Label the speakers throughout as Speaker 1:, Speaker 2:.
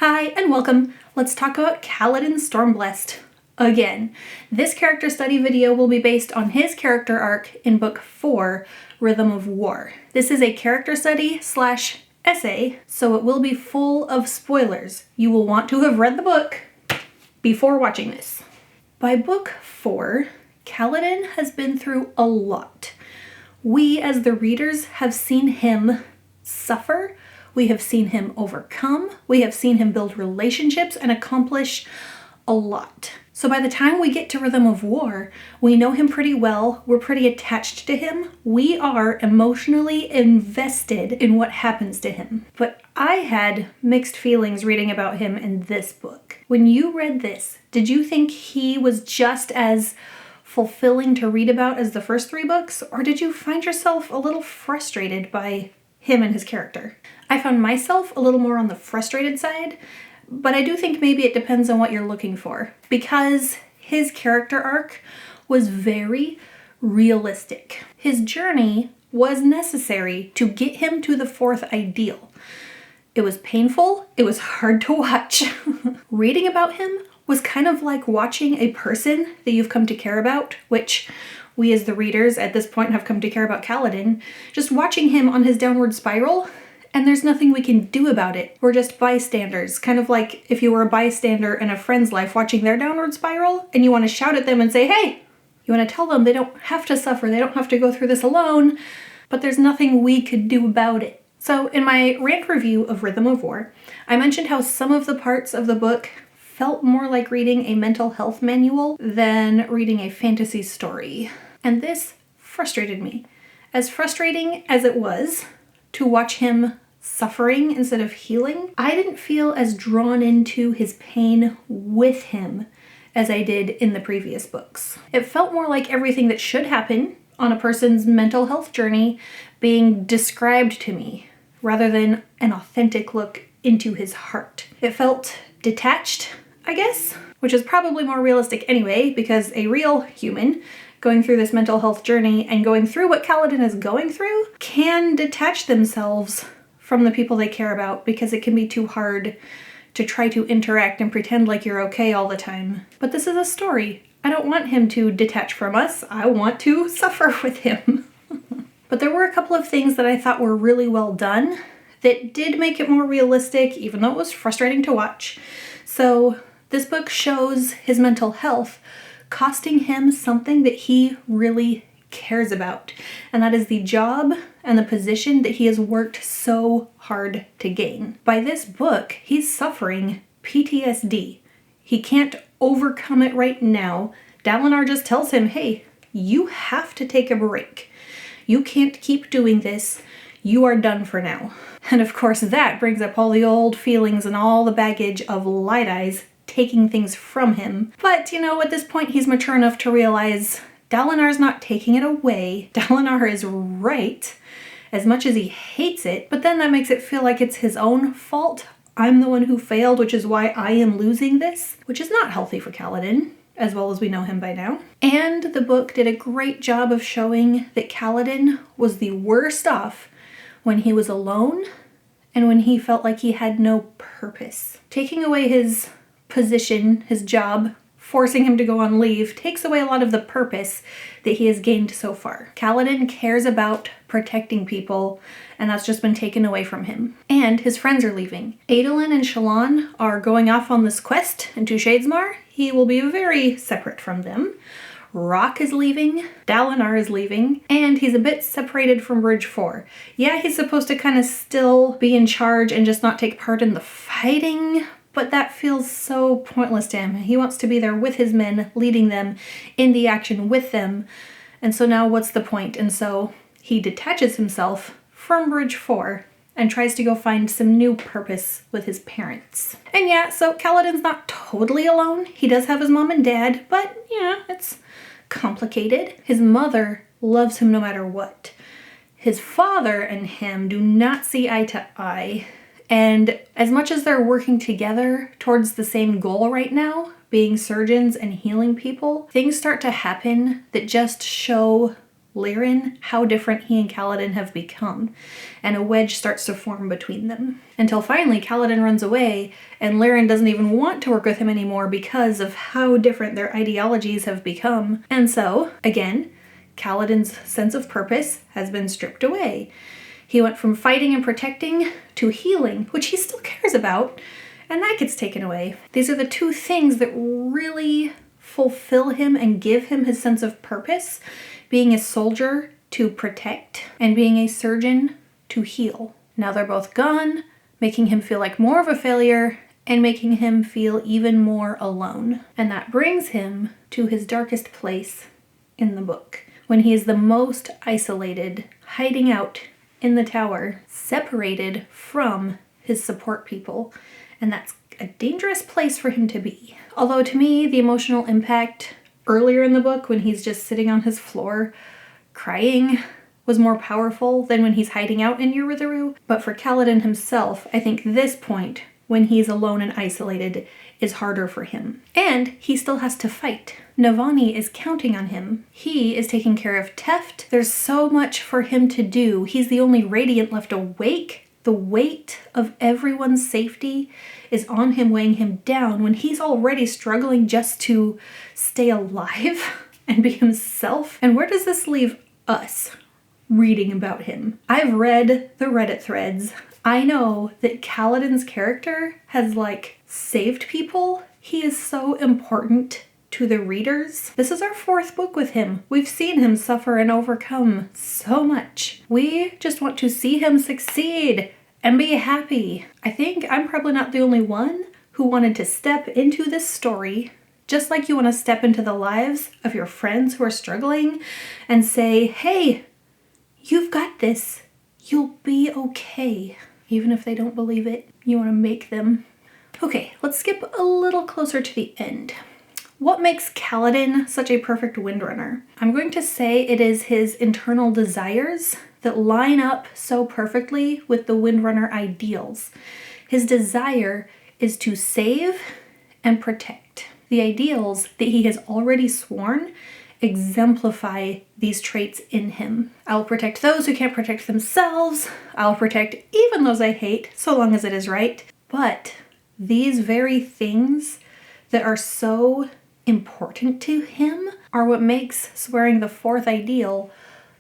Speaker 1: Hi and welcome. Let's talk about Kaladin Stormblessed again. This character study video will be based on his character arc in book 4, Rhythm of War. This is a character study / essay, so it will be full of spoilers. You will want to have read the book before watching this. By book 4, Kaladin has been through a lot. We as the readers have seen him suffer. We have seen him overcome. We have seen him build relationships and accomplish a lot. So by the time we get to Rhythm of War, we know him pretty well. We're pretty attached to him. We are emotionally invested in what happens to him. But I had mixed feelings reading about him in this book. When you read this, did you think he was just as fulfilling to read about as the first 3 books? Or did you find yourself a little frustrated by him and his character? I found myself a little more on the frustrated side, but I do think maybe it depends on what you're looking for, because his character arc was very realistic. His journey was necessary to get him to the 4th ideal. It was painful, it was hard to watch. Reading about him was kind of like watching a person that you've come to care about, which we as the readers at this point have come to care about Kaladin, just watching him on his downward spiral, and there's nothing we can do about it. We're just bystanders, kind of like if you were a bystander in a friend's life watching their downward spiral, and you want to shout at them and say, hey, you want to tell them they don't have to suffer, they don't have to go through this alone, but there's nothing we could do about it. So in my rant review of Rhythm of War, I mentioned how some of the parts of the book felt more like reading a mental health manual than reading a fantasy story. And this frustrated me. As frustrating as it was to watch him suffering instead of healing, I didn't feel as drawn into his pain with him as I did in the previous books. It felt more like everything that should happen on a person's mental health journey being described to me, rather than an authentic look into his heart. It felt detached, I guess, which is probably more realistic anyway, because a real human going through this mental health journey and going through what Kaladin is going through can detach themselves from the people they care about, because it can be too hard to try to interact and pretend like you're okay all the time. But this is a story. I don't want him to detach from us. I want to suffer with him. But there were a couple of things that I thought were really well done that did make it more realistic, even though it was frustrating to watch. So this book shows his mental health costing him something that he really cares about, and that is the job and the position that he has worked so hard to gain. By this book, he's suffering PTSD. He can't overcome it right now. Dalinar just tells him, hey, you have to take a break. You can't keep doing this. You are done for now. And of course that brings up all the old feelings and all the baggage of Light Eyes taking things from him. But, you know, at this point he's mature enough to realize Dalinar's not taking it away. Dalinar is right, as much as he hates it, but then that makes it feel like it's his own fault. I'm the one who failed, which is why I am losing this, which is not healthy for Kaladin, as well as we know him by now. And the book did a great job of showing that Kaladin was the worst off when he was alone and when he felt like he had no purpose. Taking away his position, his job, forcing him to go on leave, takes away a lot of the purpose that he has gained so far. Kaladin cares about protecting people, and that's just been taken away from him. And his friends are leaving. Adolin and Shallan are going off on this quest into Shadesmar. He will be very separate from them. Rock is leaving, Dalinar is leaving, and he's a bit separated from Bridge 4. Yeah, he's supposed to kind of still be in charge and just not take part in the fighting, but that feels so pointless to him. He wants to be there with his men, leading them in the action with them. And so now what's the point? And so he detaches himself from Bridge 4 and tries to go find some new purpose with his parents. And yeah, so Kaladin's not totally alone. He does have his mom and dad, but yeah, it's complicated. His mother loves him no matter what. His father and him do not see eye to eye. And as much as they're working together towards the same goal right now, being surgeons and healing people, things start to happen that just show Liren how different he and Kaladin have become, and a wedge starts to form between them. Until finally Kaladin runs away, and Liren doesn't even want to work with him anymore because of how different their ideologies have become. And so, again, Kaladin's sense of purpose has been stripped away. He went from fighting and protecting to healing, which he still cares about, and that gets taken away. These are the two things that really fulfill him and give him his sense of purpose, being a soldier to protect and being a surgeon to heal. Now they're both gone, making him feel like more of a failure and making him feel even more alone. And that brings him to his darkest place in the book, when he is the most isolated, hiding out in the tower, separated from his support people. And that's a dangerous place for him to be. Although to me, the emotional impact earlier in the book, when he's just sitting on his floor crying, was more powerful than when he's hiding out in Urithiru. But for Kaladin himself, I think this point, when he's alone and isolated, is harder for him. And he still has to fight. Navani is counting on him. He is taking care of Teft. There's so much for him to do. He's the only Radiant left awake. The weight of everyone's safety is on him, weighing him down when he's already struggling just to stay alive and be himself. And where does this leave us reading about him? I've read the Reddit threads. I know that Kaladin's character has saved people. He is so important to the readers. This is our 4th book with him. We've seen him suffer and overcome so much. We just want to see him succeed and be happy. I think I'm probably not the only one who wanted to step into this story, just like you want to step into the lives of your friends who are struggling and say, hey, you've got this. You'll be okay. Even if they don't believe it, you want to make them. Okay, let's skip a little closer to the end. What makes Kaladin such a perfect Windrunner? I'm going to say it is his internal desires that line up so perfectly with the Windrunner ideals. His desire is to save and protect. The ideals that he has already sworn exemplify these traits in him. I'll protect those who can't protect themselves. I'll protect even those I hate, so long as it is right. But these very things that are so important to him are what makes swearing the 4th ideal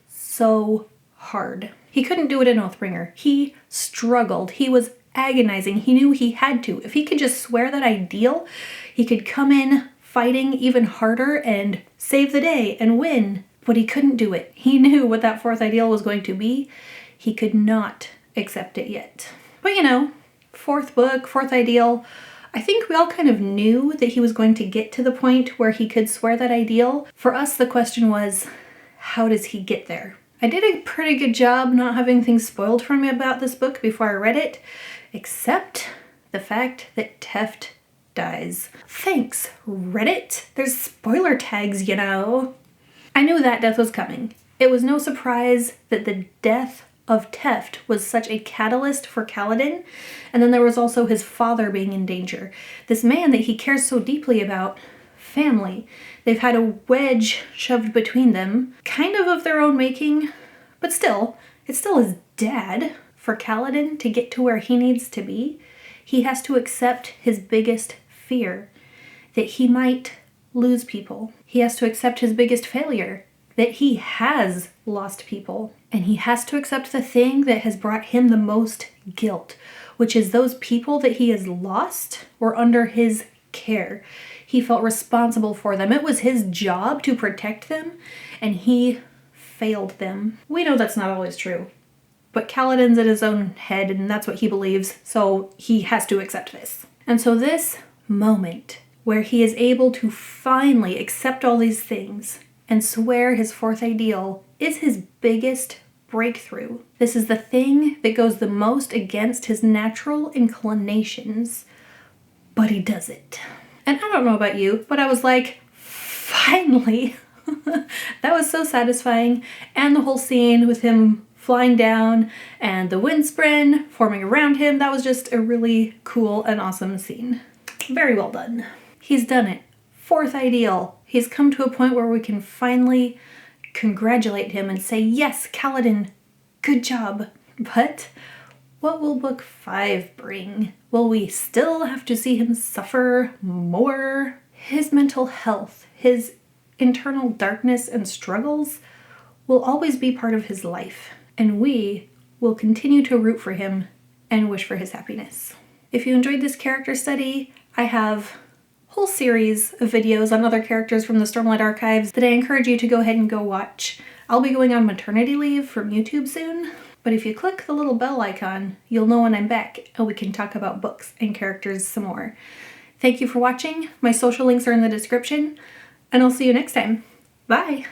Speaker 1: so hard. He couldn't do it in Oathbringer. He struggled. He was agonizing. He knew he had to. If he could just swear that ideal, he could come in fighting even harder and save the day and win. But he couldn't do it. He knew what that 4th ideal was going to be. He could not accept it yet. But 4th book, 4th ideal, I think we all kind of knew that he was going to get to the point where he could swear that ideal. For us, the question was, how does he get there? I did a pretty good job not having things spoiled for me about this book before I read it, except the fact that Teft dies. Thanks, Reddit. There's spoiler tags, I knew that death was coming. It was no surprise that the death of Teft was such a catalyst for Kaladin, and then there was also his father being in danger. This man that he cares so deeply about, family. They've had a wedge shoved between them, kind of their own making, but still, it's still his dad. For Kaladin to get to where he needs to be, he has to accept his biggest fear, that he might lose people. He has to accept his biggest failure, that he has lost people. And he has to accept the thing that has brought him the most guilt, which is those people that he has lost were under his care. He felt responsible for them. It was his job to protect them, and he failed them. We know that's not always true, but Kaladin's in his own head, and that's what he believes, so he has to accept this. And so this moment where he is able to finally accept all these things and swear his 4th ideal is his biggest breakthrough. This is the thing that goes the most against his natural inclinations, but he does it. And I don't know about you, but I was like, finally! That was so satisfying. And the whole scene with him flying down and the windspren forming around him, that was just a really cool and awesome scene. Very well done. He's done it. 4th ideal. He's come to a point where we can finally congratulate him and say, yes, Kaladin, good job. But what will book 5 bring? Will we still have to see him suffer more? His mental health, his internal darkness and struggles will always be part of his life, and we will continue to root for him and wish for his happiness. If you enjoyed this character study, I have a whole series of videos on other characters from the Stormlight Archives that I encourage you to go ahead and go watch. I'll be going on maternity leave from YouTube soon, but if you click the little bell icon, you'll know when I'm back and we can talk about books and characters some more. Thank you for watching. My social links are in the description, and I'll see you next time. Bye!